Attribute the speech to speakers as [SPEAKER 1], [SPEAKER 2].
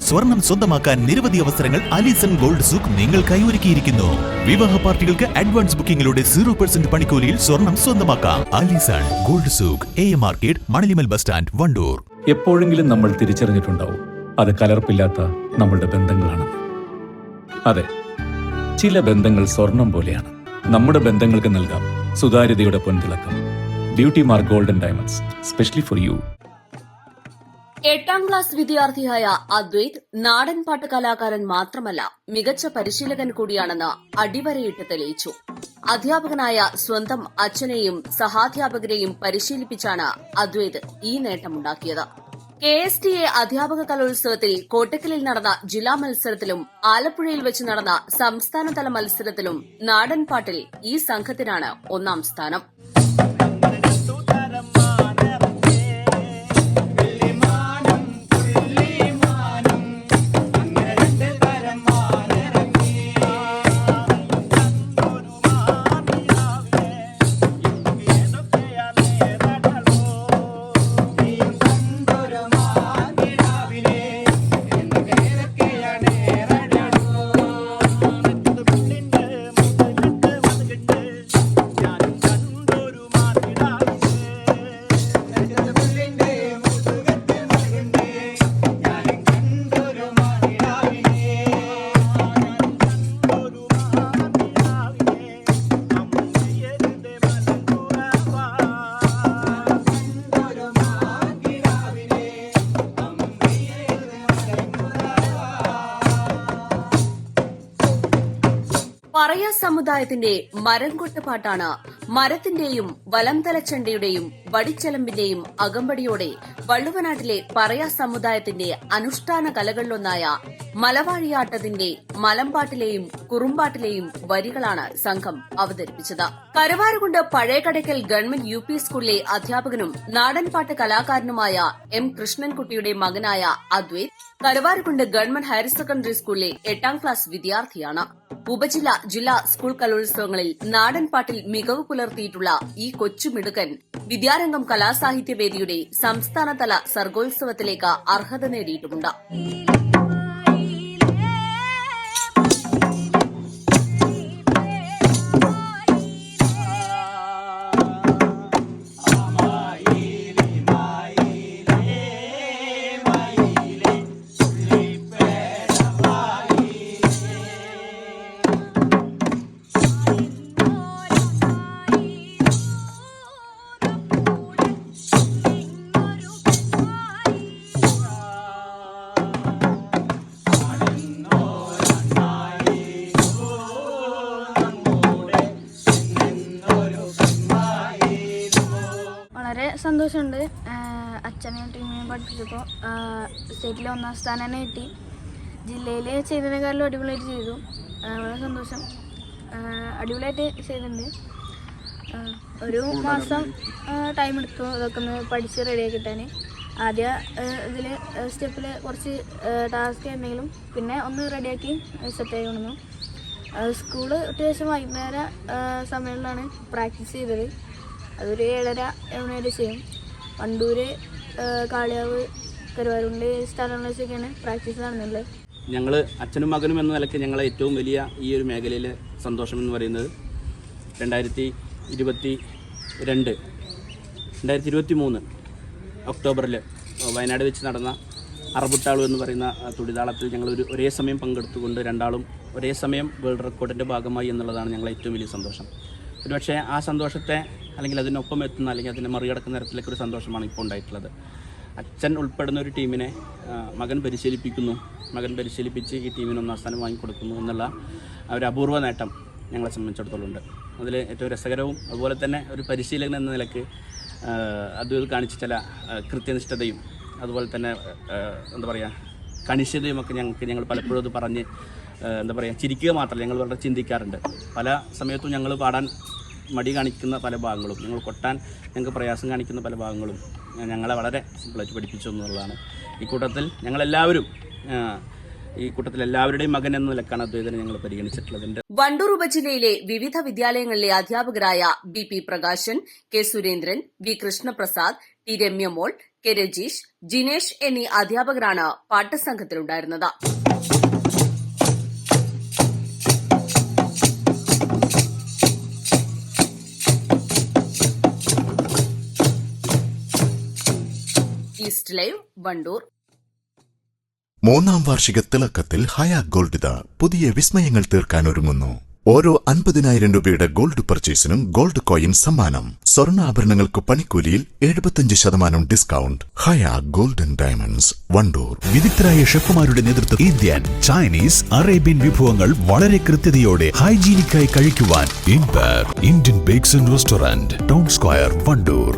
[SPEAKER 1] സ്വർണം സ്വന്തമാക്കാൻ നിരവധി അവസരങ്ങൾ അലിസൺ ഗോൾഡ് സൂക്ക് നിങ്ങൾക്കായി ഒരുക്കിയിരിക്കുന്നു. വിവാഹ പാർട്ടികൾക്ക് അഡ്വാൻസ് ബുക്കിംഗിലൂടെ 0% പണിക്കൂലിയിൽ സ്വർണം സ്വന്തമാക്കാം. Alison gold souk, AM market, Manalimal bus stand, Wandoor.
[SPEAKER 2] എപ്പോഴെങ്കിലും നമ്മൾ തിരിച്ചറിഞ്ഞിട്ടുണ്ടാവും അത് കലർപ്പില്ലാത്ത നമ്മളുടെ ബന്ധങ്ങളാണെന്ന്. അതെ, ചില ബന്ധങ്ങൾ സ്വർണം പോലെയാണ്. നമ്മുടെ ബന്ധങ്ങൾക്ക് നൽകാം സുതാര്യതയുടെ പൊൻതിളക്കം. Beauty mark golden diamonds, specially for you.
[SPEAKER 3] 8ാം ക്ലാസ് വിദ്യാർത്ഥിയായ അദ്വൈത് നാടൻപാട്ട് കലാകാരൻ മാത്രമല്ല, മികച്ച പരിശീലകൻ കൂടിയാണെന്ന് അടിവരയിട്ട് തെളിയിച്ചു. അധ്യാപകനായ സ്വന്തം അച്ഛനെയും സഹാധ്യാപകരെയും പരിശീലിപ്പിച്ചാണ് അദ്വൈത് ഈ നേട്ടമുണ്ടാക്കിയത്. KSTA അധ്യാപക കലോത്സവത്തിൽ കോട്ടക്കലിൽ നടന്ന ജില്ലാ മത്സരത്തിലും ആലപ്പുഴയിൽ വെച്ച് നടന്ന സംസ്ഥാനതല മത്സരത്തിലും നാടൻപാട്ടിൽ ഈ സംഘത്തിനാണ് 1ാം സ്ഥാനം. പറയ സമുദായത്തിന്റെ മരംകൊട്ടുപാട്ടാണ് മരത്തിന്റെയും വലംതലച്ചണ്ടയുടെയും വടിച്ചെലമ്പിന്റെയും അകമ്പടിയോടെ വള്ളുവനാട്ടിലെ പറയ സമുദായത്തിന്റെ അനുഷ്ഠാന കലകളിലൊന്നായ മലവാഴിയാട്ടത്തിന്റെ മലമ്പാട്ടിലെയും കുറുമ്പാട്ടിലെയും വരികളാണ് സംഘം അവതരിപ്പിച്ചത്. കരുവാരുകുണ്ട് പഴയകടയ്ക്കൽ ഗവൺമെന്റ് UP സ്കൂളിലെ അധ്യാപകനും നാടൻപാട്ട് കലാകാരനുമായ M. കൃഷ്ണൻകുട്ടിയുടെ മകനായ Advaith Karuvarakundu government higher secondary സ്കൂളിലെ 8ാം ക്ലാസ് വിദ്യാർത്ഥിയാണ്. ഉപജില്ല, ജില്ലാ, സ്കൂൾ കലോത്സവങ്ങളിൽ നാടൻപാട്ടിൽ മികവ് പുലർത്തിയിട്ടുള്ള ഈ കൊച്ചുമിടുക്കൻ വിദ്യാരംഗം കലാസാഹിത്യവേദിയുടെ സംസ്ഥാനതല സർഗോത്സവത്തിലേക്ക് അർഹത നേടിയിട്ടുമുണ്ട്.
[SPEAKER 4] വളരെ സന്തോഷമുണ്ട്. അച്ഛനെ ടീമിനെ പഠിപ്പിച്ചപ്പോൾ സ്റ്റേറ്റിൽ 1ാം സ്ഥാനം തന്നെ കിട്ടി. ജില്ലയിൽ ചെയ്തതിനേക്കാളും അടിപൊളിയായിട്ട് ചെയ്തു. വളരെ സന്തോഷം. അടിപൊളിയായിട്ട് ചെയ്തിട്ടുണ്ട്. ഒരു മാസം ടൈം എടുത്തു ഇതൊക്കെ ഒന്ന് പഠിച്ച് റെഡിയാക്കി കിട്ടാൻ. ആദ്യ ഇതിൽ സ്റ്റെപ്പിൽ കുറച്ച് ടാസ്ക് എന്തെങ്കിലും പിന്നെ ഒന്ന് റെഡിയാക്കി സെറ്റായി കൊണ്ടു. സ്കൂള് അത്യാവശ്യം വൈകുന്നേര സമയങ്ങളിലാണ് പ്രാക്ടീസ് ചെയ്തത്. അതൊരു 7:30 വരെ ചെയ്യും. വണ്ടൂർ, കാളിയാവ്, കരുവാരുകുണ്ട് സ്ഥലങ്ങളിലൊക്കെയാണ് പ്രാക്ടീസ് നടന്നുള്ളത്.
[SPEAKER 5] ഞങ്ങൾ അച്ഛനും മകനും എന്ന നിലയ്ക്ക് ഞങ്ങളെ ഏറ്റവും വലിയ ഈ ഒരു മേഖലയിലെ സന്തോഷം എന്ന് പറയുന്നത് 2023 ഒക്ടോബറിൽ വയനാട് വെച്ച് നടന്ന അറബുട്ടാളു എന്ന് പറയുന്ന തുടിതാളത്തിൽ ഞങ്ങൾ ഒരേ സമയം പങ്കെടുത്തുകൊണ്ട് രണ്ടാളും ഒരേ സമയം വേൾഡ് റെക്കോർഡിൻ്റെ ഭാഗമായി എന്നുള്ളതാണ് ഞങ്ങളെ ഏറ്റവും വലിയ സന്തോഷം. ഒരുപക്ഷെ ആ സന്തോഷത്തെ അല്ലെങ്കിൽ അതിനൊപ്പം എത്തുന്ന അല്ലെങ്കിൽ അതിനെ മറികടക്കുന്ന തരത്തിലേക്ക് ഒരു സന്തോഷമാണ് ഇപ്പോൾ ഉണ്ടായിട്ടുള്ളത്. അച്ഛൻ ഉൾപ്പെടുന്ന ഒരു ടീമിനെ മകൻ പരിശീലിപ്പിക്കുന്നു, മകൻ പരിശീലിപ്പിച്ച് ഈ ടീമിന് 1ാം സ്ഥാനം വാങ്ങിക്കൊടുക്കുന്നു എന്നുള്ള ഒരു അപൂർവ നേട്ടം ഞങ്ങളെ സംബന്ധിച്ചിടത്തോളം ഉണ്ട്. അതിൽ ഏറ്റവും രസകരവും അതുപോലെ തന്നെ ഒരു പരിശീലകൻ എന്ന നിലയ്ക്ക് അത് കാണിച്ച ചില കൃത്യനിഷ്ഠതയും അതുപോലെ തന്നെ എന്താ പറയുക കണിശതയും ഒക്കെ ഞങ്ങൾ പലപ്പോഴും അത് പറഞ്ഞ് എന്താ പറയുക ചിരിക്കുക മാത്രമല്ല, ഞങ്ങൾ വളരെ ചിന്തിക്കാറുണ്ട്. പല സമയത്തും ഞങ്ങൾ പാടാൻ മടി കാണിക്കുന്ന പല ഭാഗങ്ങളും, ഞങ്ങൾ കൊട്ടാൻ ഞങ്ങൾക്ക് പ്രയാസം കാണിക്കുന്ന പല ഭാഗങ്ങളും ഞങ്ങളെ വളരെ സിമ്പിളായിട്ട് പഠിപ്പിച്ചു എന്നുള്ളതാണ്. ഈ കൂട്ടത്തിൽ ഞങ്ങളെല്ലാവരും ഈ കൂട്ടത്തിൽ എല്ലാവരുടെയും മകൻ എന്ന നിലക്കാണ് അദ്വൈതനെ ഞങ്ങൾ പരിഗണിച്ചിട്ടുള്ളത്.
[SPEAKER 3] വണ്ടൂർ ഉപജില്ലയിലെ വിവിധ വിദ്യാലയങ്ങളിലെ അധ്യാപകരായ BP Prakashan, K Surendran, V Krishnaprasad, T Ramyamol, K Rajeesh, Jinesh എന്നീ അധ്യാപകരാണ് പാഠസംഘത്തിലുണ്ടായിരുന്നത്. East live, Wandoor.
[SPEAKER 6] മൂന്നാം വാർഷിക തിളക്കത്തിൽ ഹയ ഗോൾഡ് ഇതാ പുതിയ വിസ്മയങ്ങൾ തീർക്കാൻ ഒരുങ്ങുന്നു. ഓരോ 50,000 രൂപയുടെ ഗോൾഡ് പർച്ചേസിനും ഗോൾഡ് കോയിൻ സമ്മാനം. സ്വർണ്ണാഭരണങ്ങൾക്ക് പണിക്കൂലിയിൽ 75% ഡിസ്കൗണ്ട്. ഹയ ഗോൾഡൻ ഡയമണ്ട്സ്, വണ്ടൂർ.
[SPEAKER 1] വിദഗ്ധരായ ഷെഫുമാരുടെ നേതൃത്വം ഇന്ത്യൻ, ചൈനീസ്, അറേബ്യൻ വിഭവങ്ങൾ വളരെ കൃത്യതയോടെ ഹൈജീനിക്കായി കഴിക്കുവാൻ Indian bakes and restaurant, town square, Wandoor.